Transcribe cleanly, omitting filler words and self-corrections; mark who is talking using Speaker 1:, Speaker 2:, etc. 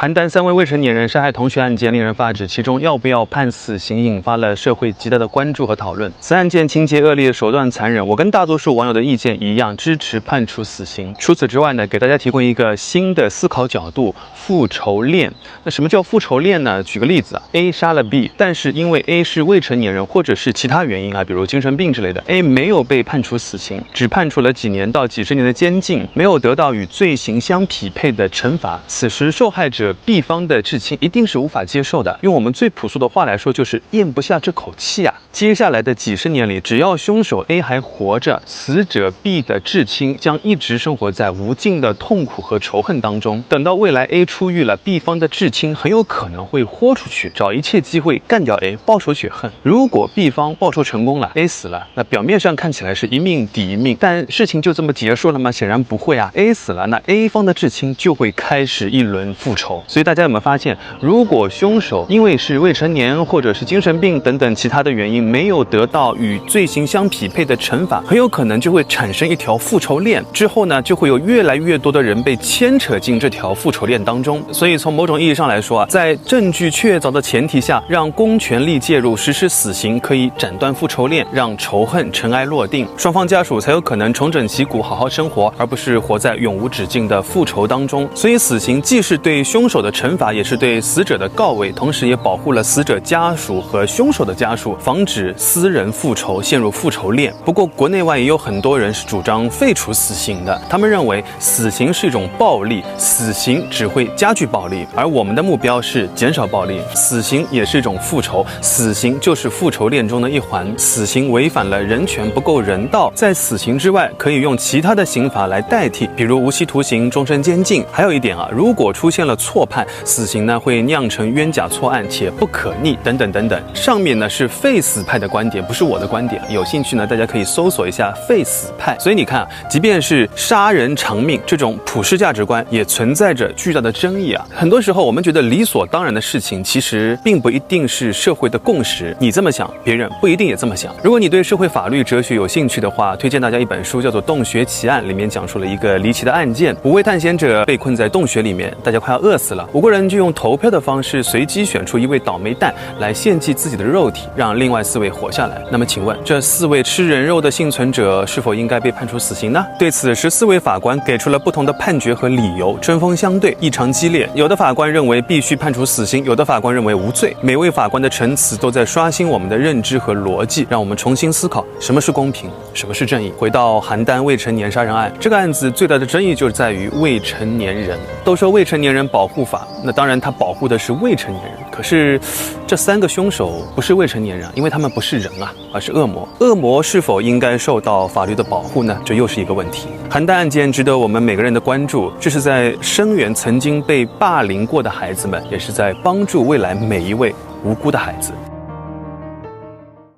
Speaker 1: 邯郸3位未成年人杀害同学案件令人发指，其中要不要判死刑引发了社会极大的关注和讨论。此案件情节恶劣，手段残忍，我跟大多数网友的意见一样，支持判处死刑。除此之外呢，给大家提供一个新的思考角度：复仇链。那什么叫复仇链呢？举个例子啊 ，A 杀了 B， 但是因为 A 是未成年人或者是其他原因啊，比如精神病之类的 ，A 没有被判处死刑，只判处了几年到几十年的监禁，没有得到与罪行相匹配的惩罚。此时受害者 B 方的至亲一定是无法接受的，用我们最朴素的话来说，就是咽不下这口气啊。接下来的几十年里，只要凶手 A 还活着，死者 B 的至亲将一直生活在无尽的痛苦和仇恨当中。等到未来 A 出狱了， B 方的至亲很有可能会豁出去，找一切机会干掉 A， 报仇雪恨。如果 B 方报仇成功了， A 死了，那表面上看起来是一命抵一命，但事情就这么结束了吗？显然不会啊。A 死了，那 A 方的至亲就会开始一轮复仇。所以大家有没有发现，如果凶手因为是未成年或者是精神病等等其他的原因，没有得到与罪行相匹配的惩罚，很有可能就会产生一条复仇链，之后呢，就会有越来越多的人被牵扯进这条复仇链当中。所以从某种意义上来说啊，在证据确凿的前提下，让公权力介入实施死刑，可以斩断复仇链，让仇恨尘埃落定，双方家属才有可能重整旗鼓，好好生活，而不是活在永无止境的复仇当中。所以死刑既是对凶手的惩罚，也是对死者的告慰，同时也保护了死者家属和凶手的家属，防止私人复仇陷入复仇链。不过国内外也有很多人是主张废除死刑的，他们认为死刑是一种暴力，死刑只会加剧暴力，而我们的目标是减少暴力。死刑也是一种复仇，死刑就是复仇链中的一环，死刑违反了人权，不够人道，在死刑之外可以用其他的刑罚来代替，比如无期徒刑、终身监禁。还有一点啊，如果出现了错判，死刑呢会酿成冤假错案且不可逆等等等等。上面呢是废死派的观点，不是我的观点，有兴趣呢大家可以搜索一下废死派。所以你看啊，即便是杀人偿命这种普世价值观，也存在着巨大的争议啊。很多时候我们觉得理所当然的事情，其实并不一定是社会的共识，你这么想，别人不一定也这么想。如果你对社会法律哲学有兴趣的话，推荐大家一本书，叫做《洞穴奇案》，里面讲述了一个离奇的案件。5位探险者被困在洞穴里面，大家快要饿死了，5个人就用投票的方式随机选出1位倒霉蛋来献祭自己的肉体，让另外4位活下来。那么请问，这4位吃人肉的幸存者是否应该被判处死刑呢？对此14位法官给出了不同的判决和理由，针锋相对，异常激烈。有的法官认为必须判处死刑，有的法官认为无罪。每位法官的陈词都在刷新我们的认知和逻辑，让我们重新思考什么是公平，什么是正义。回到邯郸未成年杀人案，这个案子最大的争议就是在于未成年人。都说未成年人保护法，那当然它保护的是未成年人，可是这3个凶手不是未成年人，因为他们不是人啊，而是恶魔。恶魔是否应该受到法律的保护呢？这又是一个问题。邯郸案件值得我们每个人的关注，这是在声援曾经被霸凌过的孩子们，也是在帮助未来每一位无辜的孩子。